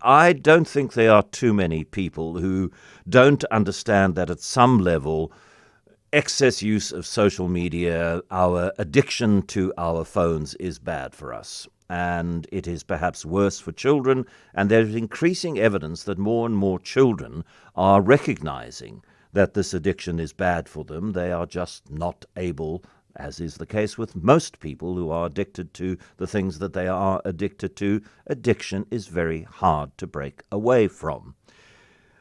I don't think there are too many people who don't understand that at some level excess use of social media, our addiction to our phones is bad for us. And it is perhaps worse for children. And there's increasing evidence that more and more children are recognizing that this addiction is bad for them. They are just not able, as is the case with most people who are addicted to the things that they are addicted to. Addiction is very hard to break away from.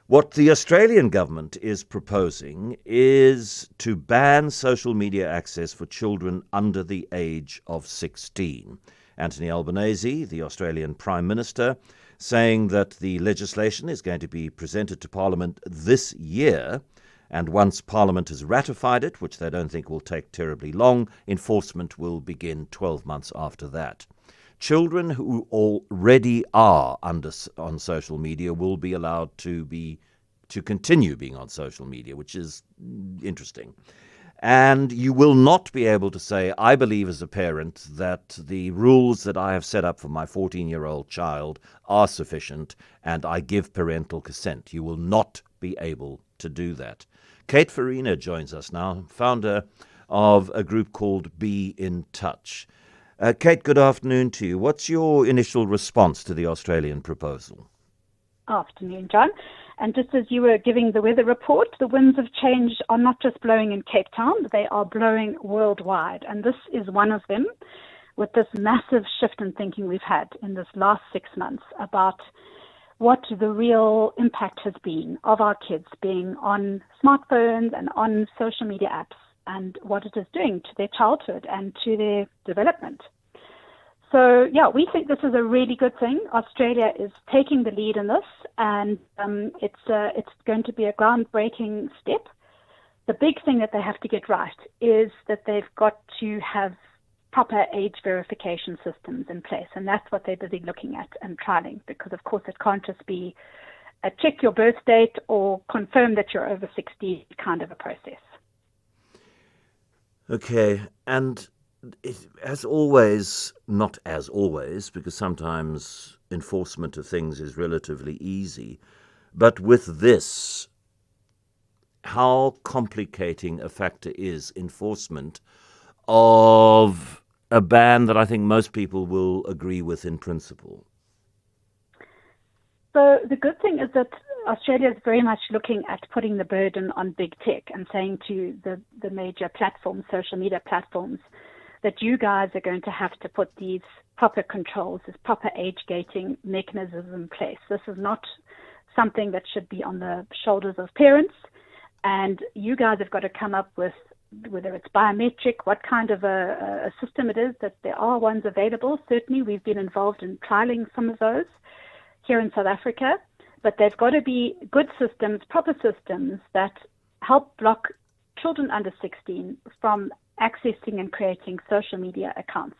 What the Australian government is proposing is to ban social media access for children under the age of 16. Anthony Albanese, the Australian Prime Minister, saying that the legislation is going to be presented to Parliament this year, and once Parliament has ratified it, which they don't think will take terribly long, enforcement will begin 12 months after that. Children who already are on social media will be allowed to continue being on social media, which is interesting. And you will not be able to say, I believe as a parent that the rules that I have set up for my 14-year-old child are sufficient and I give parental consent. You will not be able to do that. Kate Farina joins us now, founder of a group called Be in Touch. Kate, good afternoon to you. What's your initial response to the Australian proposal? Afternoon, John. And just as you were giving the weather report, the winds of change are not just blowing in Cape Town, they are blowing worldwide. And this is one of them, with this massive shift in thinking we've had in this last 6 months about what the real impact has been of our kids being on smartphones and on social media apps, and what it is doing to their childhood and to their development. So, yeah, we think this is a really good thing. Australia is taking the lead in this, and it's going to be a groundbreaking step. The big thing that they have to get right is that they've got to have proper age verification systems in place, and that's what they're busy looking at and trialing, because, of course, it can't just be a check your birth date or confirm that you're over 60 kind of a process. Okay, and as always, not as always, because sometimes enforcement of things is relatively easy, but with this, how complicating a factor is enforcement of a ban that I think most people will agree with in principle? So the good thing is that Australia is very much looking at putting the burden on big tech and saying to the major platforms, social media platforms, that you guys are going to have to put these proper controls, this proper age gating mechanisms in place. This is not something that should be on the shoulders of parents, and you guys have got to come up with, whether it's biometric, what kind of a system it is, that there are ones available. Certainly we've been involved in trialing some of those here in South Africa, but they've got to be good systems, proper systems that help block children under 16 from accessing and creating social media accounts.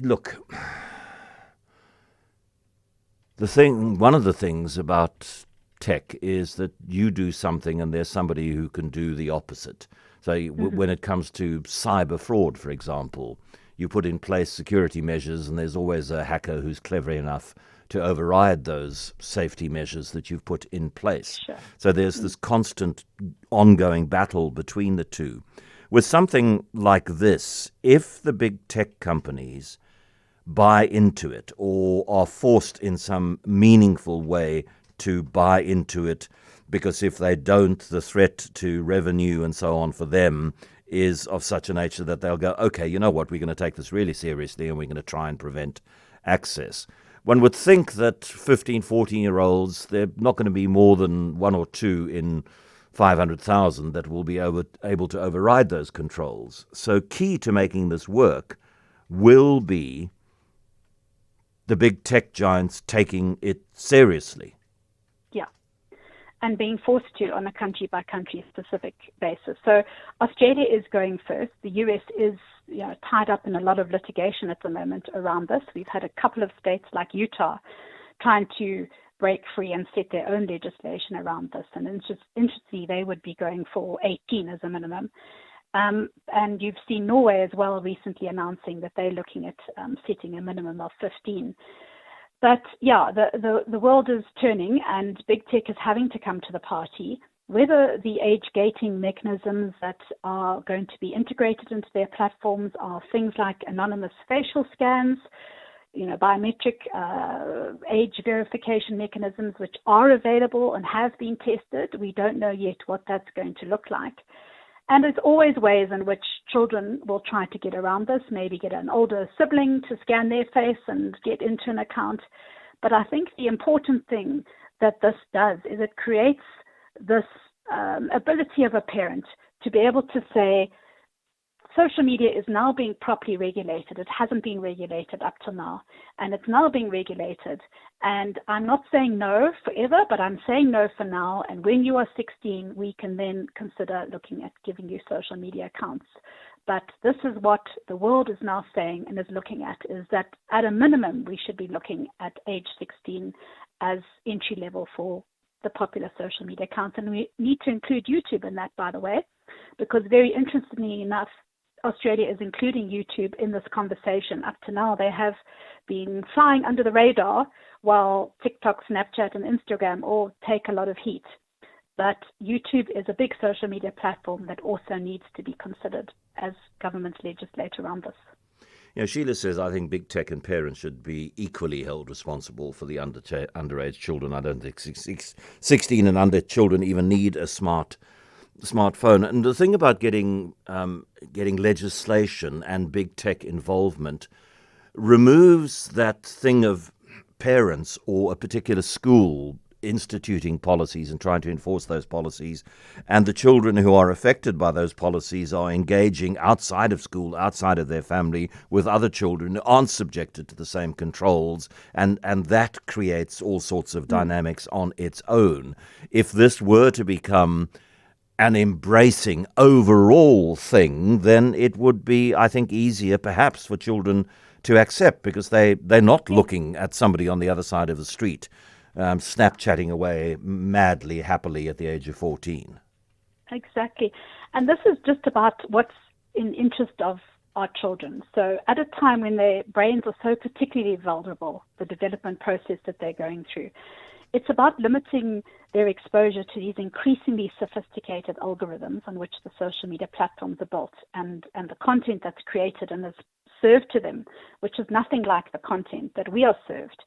Look, one of the things about tech is that you do something and there's somebody who can do the opposite. So when it comes to cyber fraud, for example, you put in place security measures and there's always a hacker who's clever enough to override those safety measures that you've put in place. Sure. So there's this constant ongoing battle between the two. With something like this, if the big tech companies buy into it or are forced in some meaningful way to buy into it, because if they don't, the threat to revenue and so on for them is of such a nature that they'll go, okay, you know what, we're going to take this really seriously and we're going to try and prevent access. One would think that 15, 14-year-olds, they're not going to be more than one or two in 500,000 that will be able to override those controls. So key to making this work will be the big tech giants taking it seriously. Yeah, and being forced to on a country-by-country specific basis. So Australia is going first. The US is tied up in a lot of litigation at the moment around this. We've had a couple of states like Utah trying to break free and set their own legislation around this. And interestingly, they would be going for 18 as a minimum. And you've seen Norway as well recently announcing that they're looking at setting a minimum of 15. But yeah, the world is turning, and big tech is having to come to the party. Whether the age gating mechanisms that are going to be integrated into their platforms are things like anonymous facial scans, biometric age verification mechanisms, which are available and have been tested. We don't know yet what that's going to look like. And there's always ways in which children will try to get around this, maybe get an older sibling to scan their face and get into an account. But I think the important thing that this does is it creates this ability of a parent to be able to say, social media is now being properly regulated. It hasn't been regulated up to now, and it's now being regulated. And I'm not saying no forever, but I'm saying no for now. And when you are 16, we can then consider looking at giving you social media accounts. But this is what the world is now saying and is looking at, is that at a minimum, we should be looking at age 16 as entry level for the popular social media accounts. And we need to include YouTube in that, by the way, because very interestingly enough, Australia is including YouTube in this conversation. Up to now, they have been flying under the radar while TikTok, Snapchat, and Instagram all take a lot of heat. But YouTube is a big social media platform that also needs to be considered as governments legislate around this. Sheila says, I think big tech and parents should be equally held responsible for the underage children. I don't think 16 and under children even need a smartphone. And the thing about getting legislation and big tech involvement removes that thing of parents or a particular school instituting policies and trying to enforce those policies, and the children who are affected by those policies are engaging outside of school, outside of their family, with other children who aren't subjected to the same controls, and that creates all sorts of dynamics on its own. If this were to become an embracing overall thing, then it would be, I think, easier perhaps for children to accept, because they're not looking at somebody on the other side of the street Snapchatting away madly, happily at the age of 14. Exactly. And this is just about what's in interest of our children. So at a time when their brains are so particularly vulnerable, the development process that they're going through, it's about limiting their exposure to these increasingly sophisticated algorithms on which the social media platforms are built, and the content that's created and is served to them, which is nothing like the content that we are served.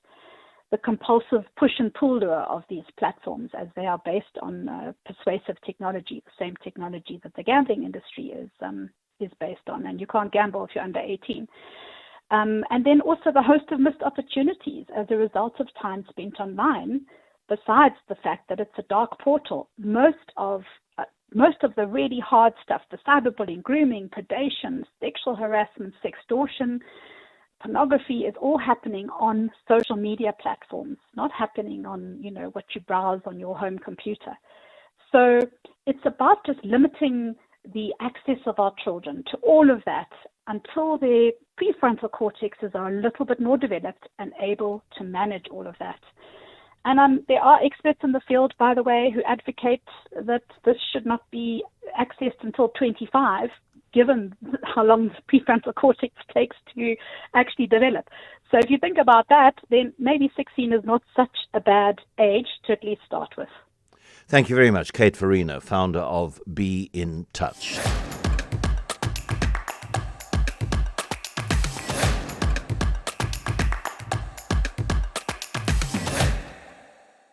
The compulsive push and pull lure of these platforms, as they are based on persuasive technology, the same technology that the gambling industry is based on, and you can't gamble if you're under 18. And then also the host of missed opportunities as a result of time spent online, besides the fact that it's a dark portal. Most of the really hard stuff, the cyberbullying, grooming, predation, sexual harassment, sextortion, pornography, is all happening on social media platforms, not happening on, what you browse on your home computer. So it's about just limiting the access of our children to all of that until their prefrontal cortexes are a little bit more developed and able to manage all of that. And there are experts in the field, by the way, who advocate that this should not be accessed until 25, given how long the prefrontal cortex takes to actually develop. So if you think about that, then maybe 16 is not such a bad age to at least start with. Thank you very much, Kate Farina, founder of Be in Touch.